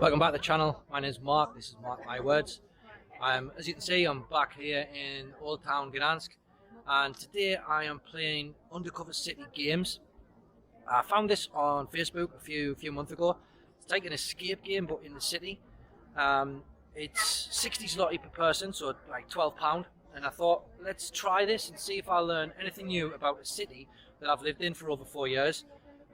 Welcome back to the channel. My name is Mark. This is Mark My Words. As you can see, I'm back here in Old Town Gdansk, and today I am playing Undercover City games. I found this on Facebook a few months ago. It's like an escape game, but in the city. It's 60 zloty per person, so like £12. And I thought, let's try this and see if I learn anything new about a city that I've lived in for over 4 years.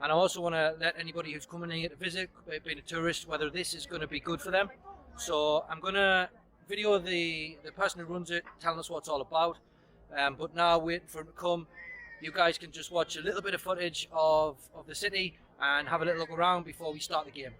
And I also want to let anybody who's coming here to visit, being a tourist, whether this is going to be good for them. So I'm going to video the person who runs it, telling us what it's all about. But now, waiting for him to come, you guys can just watch a little bit of footage of the city and have a little look around before we start the game.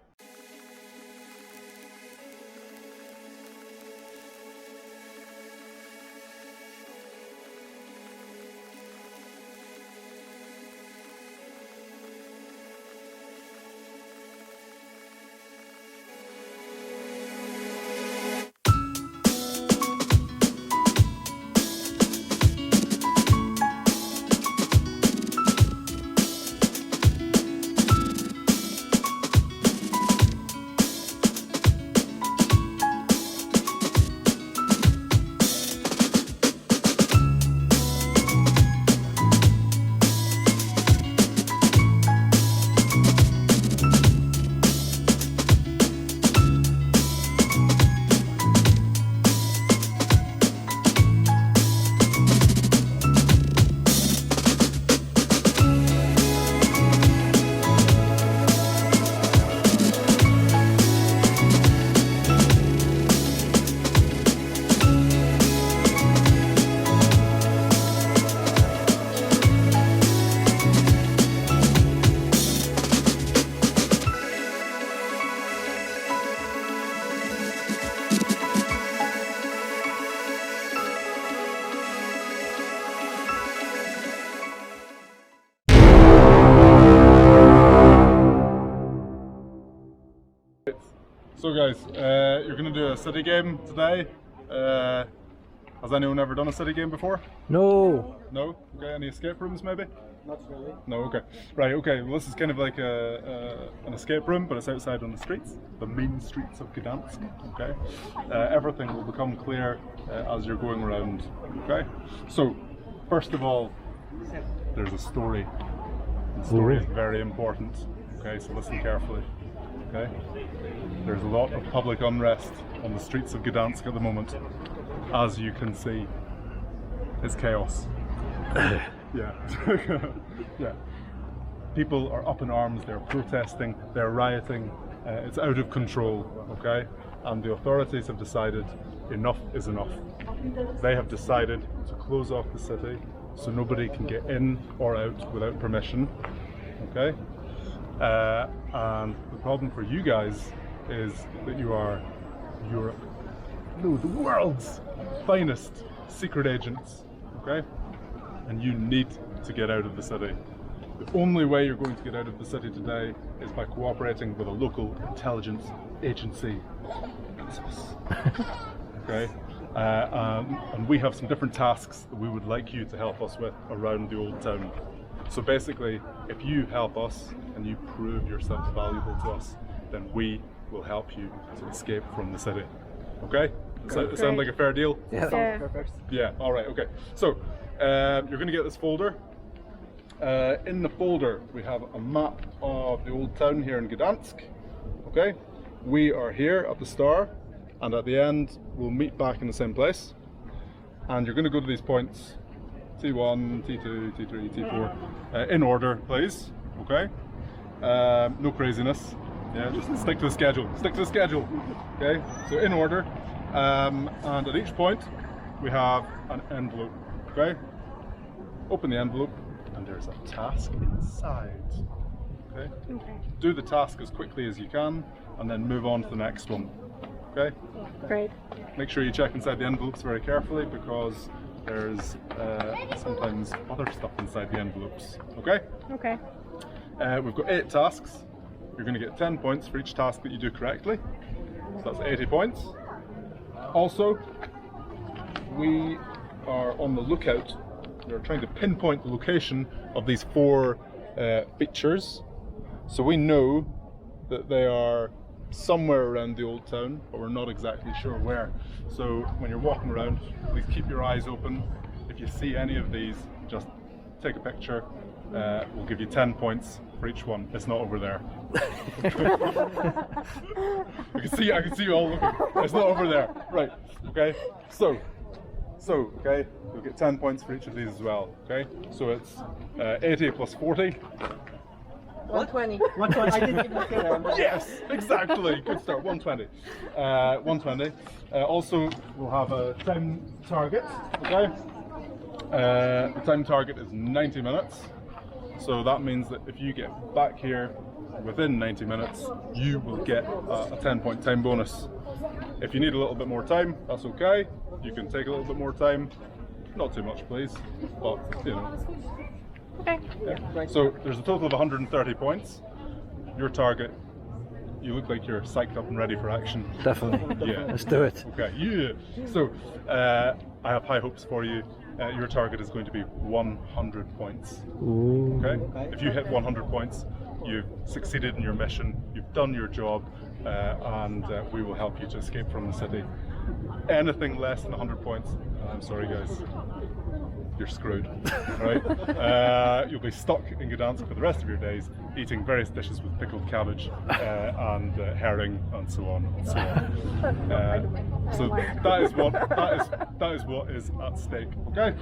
So guys, you're going to do a city game today. Has anyone ever done a city game before? No. No? Okay, any escape rooms maybe? Not really. No, okay. Right, okay, well this is kind of like an escape room, but it's outside on the streets, the main streets of Gdansk, okay? Everything will become clear as you're going around, okay? So, first of all, there's a story. The story is very important, okay, so listen carefully. Okay. There's a lot of public unrest on the streets of Gdansk at the moment. As you can see, it's chaos. Yeah. Yeah. People are up in arms, they're protesting, they're rioting, it's out of control, okay? And the authorities have decided enough is enough. They have decided to close off the city so nobody can get in or out without permission, okay? And the problem for you guys is that you are Europe, no, the world's finest secret agents, okay? And you need to get out of the city. The only way you're going to get out of the city today is by cooperating with a local intelligence agency. That's us. Okay? And we have some different tasks that we would like you to help us with around the old town. So basically, if you help us and you prove yourself valuable to us, then we will help you to escape from the city. Okay? Does that sound like a fair deal? Yeah. Perfect. Yeah, alright, okay. So, you're going to get this folder. In the folder, we have a map of the old town here in Gdansk. Okay? We are here at the start, and at the end, we'll meet back in the same place. And you're going to go to these points. T1, T2, T3, T4, in order, please. Okay. No craziness. Yeah, just stick to the schedule. Stick to the schedule. Okay. So in order, and at each point we have an envelope. Okay. Open the envelope, and there's a task inside. Okay. Okay. Do the task as quickly as you can, and then move on to the next one. Okay. Great. Make sure you check inside the envelopes very carefully because there's sometimes other stuff inside the envelopes. Okay? Okay. We've got 8 tasks. You're going to get 10 points for each task that you do correctly. So that's 80 points. Also, we are on the lookout. We're trying to pinpoint the location of these 4 features. So we know that they are somewhere around the old town, but we're not exactly sure where. So when you're walking around, please keep your eyes open. If you see any of these, just take a picture. We'll give you 10 points for each one. It's not over there. I can see you all looking. It's not over there. Right. Okay. So okay, you'll get 10 points for each of these as well. Okay. So it's 80 plus 40. 120. 120. I didn't even look at it. Yes, exactly. Good start. 120. 120. Also, we'll have a time target. Okay. The time target is 90 minutes. So that means that if you get back here within 90 minutes, you will get a 10-point time bonus. If you need a little bit more time, that's okay. You can take a little bit more time. Not too much, please. But, you know. Okay. Yeah. So there's a total of 130 points. Your target, you look like you're psyched up and ready for action. Definitely. Yeah. Let's do it. Okay, yeah. So I have high hopes for you. Your target is going to be 100 points. Ooh. Okay? If you hit 100 points, you've succeeded in your mission, you've done your job, and we will help you to escape from the city. Anything less than 100 points, I'm sorry guys, you're screwed. Right? You'll be stuck in Gdansk for the rest of your days, eating various dishes with pickled cabbage and herring and so on and so on. So that is what is at stake. Okay.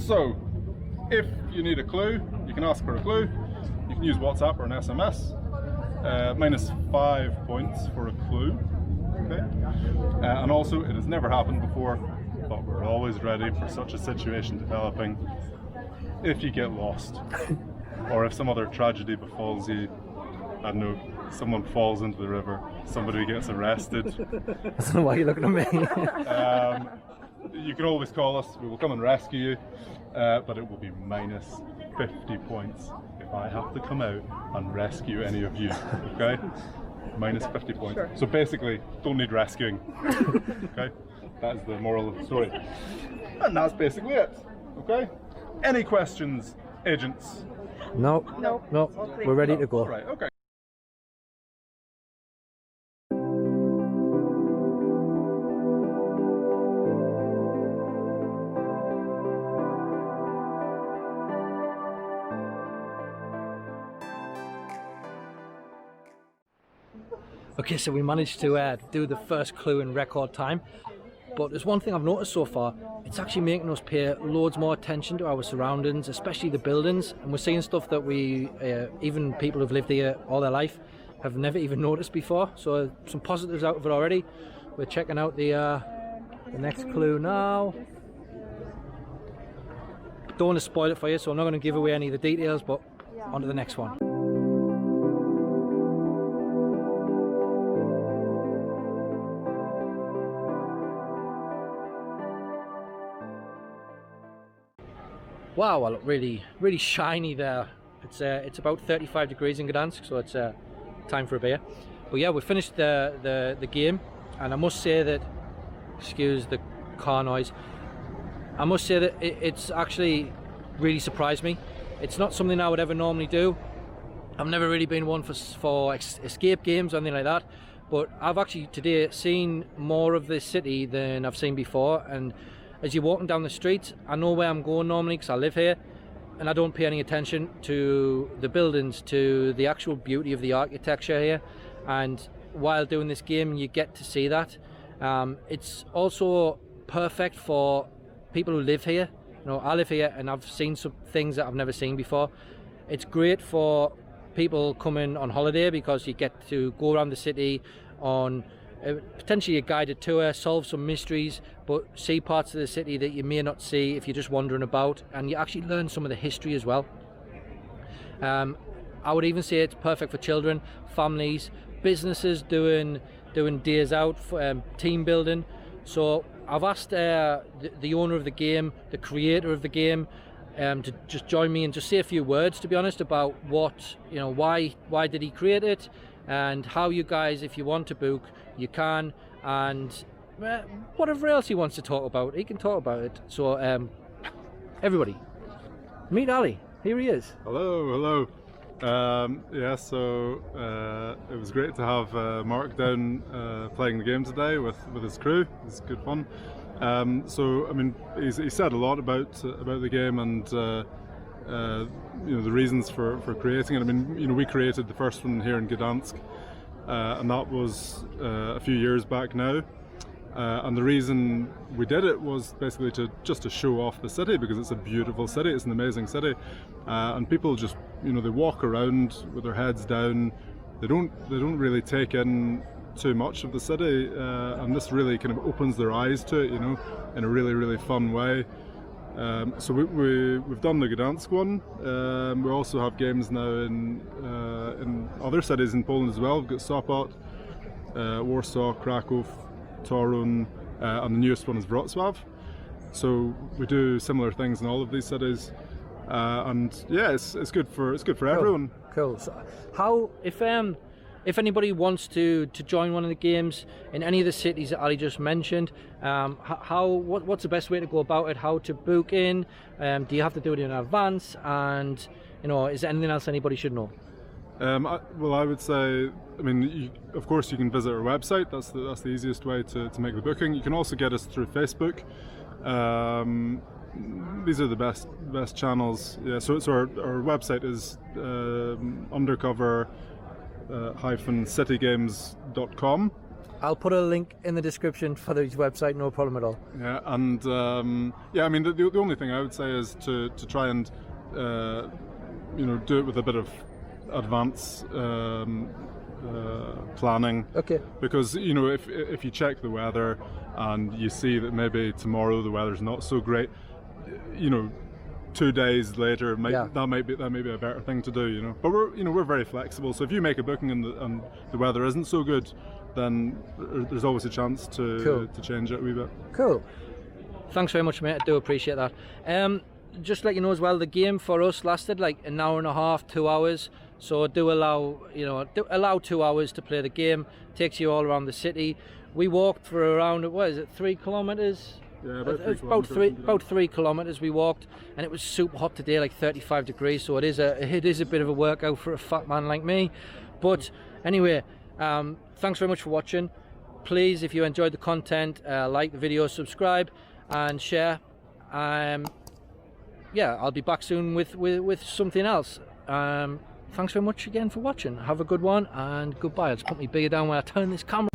So if you need a clue, you can ask for a clue. You can use WhatsApp or an SMS. -5 points for a clue. Okay. And also, it has never happened before, but we're always ready for such a situation developing. If you get lost, or if some other tragedy befalls you, I don't know, someone falls into the river, somebody gets arrested. I don't know why you're looking at me. You can always call us, we will come and rescue you, but it will be -50 points if I have to come out and rescue any of you, okay? -50 points. Sure. So basically, don't need rescuing, okay? That is the moral of the story. And that's basically it, okay? Any questions, agents? No. We're ready to go. All right, okay. Okay, so we managed to do the first clue in record time, but there's one thing I've noticed so far. It's actually making us pay loads more attention to our surroundings, especially the buildings, and we're seeing stuff that we, even people who've lived here all their life, have never even noticed before. So some positives out of it already. We're checking out the next clue now. Don't want to spoil it for you, so I'm not going to give away any of the details, but on to the next one. Wow, I look really shiny there. It's about 35 degrees in Gdansk, so it's time for a beer. But yeah, we finished the game, and I must say that, excuse the car noise, I must say that it's actually really surprised me. It's not something I would ever normally do. I've never really been one for escape games or anything like that, but I've actually today seen more of this city than I've seen before. And as you're walking down the street, I know where I'm going normally because I live here, and I don't pay any attention to the buildings, to the actual beauty of the architecture here. And while doing this game, you get to see that. It's also perfect for people who live here. You know, I live here and I've seen some things that I've never seen before. It's great for people coming on holiday because you get to go around the city on potentially a guided tour, solve some mysteries, but see parts of the city that you may not see if you're just wandering about, and you actually learn some of the history as well. I would even say it's perfect for children, families, businesses doing days out, team building. So I've asked the owner of the game, the creator of the game, to just join me and just say a few words, to be honest, about what, you know, why did he create it, and how you guys, if you want to book, you can, and whatever else he wants to talk about, he can talk about it. So everybody, meet Ali. Here he is. Hello. Yeah, so it was great to have Mark down playing the game today with his crew. It was good fun. So I mean, he said a lot about the game and you know, the reasons for creating it. I mean, you know, we created the first one here in Gdansk, and that was a few years back now. And the reason we did it was basically to show off the city, because it's a beautiful city, it's an amazing city, and people just, you know, they walk around with their heads down. They don't really take in too much of the city, and this really kind of opens their eyes to it, you know, in a really fun way. So we've done the Gdansk one. We also have games now in other cities in Poland as well. We've got Sopot, Warsaw, Kraków, Torun, and the newest one is Wrocław. So we do similar things in all of these cities, and yeah, it's good for everyone. Cool. So how, if anybody wants to join one of the games in any of the cities that Ali just mentioned, what's the best way to go about it? How to book in? Do you have to do it in advance? And you know, is there anything else anybody should know? Well, I would say, I mean, of course you can visit our website. That's the easiest way to make the booking. You can also get us through Facebook. These are the best channels. Yeah. So our website is undercover citygames.com. I'll put a link in the description for the website, no problem at all. Yeah, and yeah, I mean, the only thing I would say is to try and you know, do it with a bit of advance planning. Okay. Because, you know, if you check the weather and you see that maybe tomorrow the weather's not so great, you know, 2 days later that might be a better thing to do, you know. But we're very flexible. So if you make a booking and the weather isn't so good, then there's always a chance to change it a wee bit. Cool. Thanks very much, mate. I do appreciate that. Just to let you know as well, the game for us lasted like an hour and a half, 2 hours. So do allow 2 hours to play the game. Takes you all around the city. We walked for around, what is it, 3 kilometers? Yeah, about 3 kilometers we walked, and it was super hot today, like 35 degrees. So it is a bit of a workout for a fat man like me. But anyway, thanks very much for watching. Please, if you enjoyed the content, like the video, subscribe and share. Yeah, I'll be back soon with something else. Thanks very much again for watching. Have a good one and goodbye. I'll just put my beer down when I turn this camera.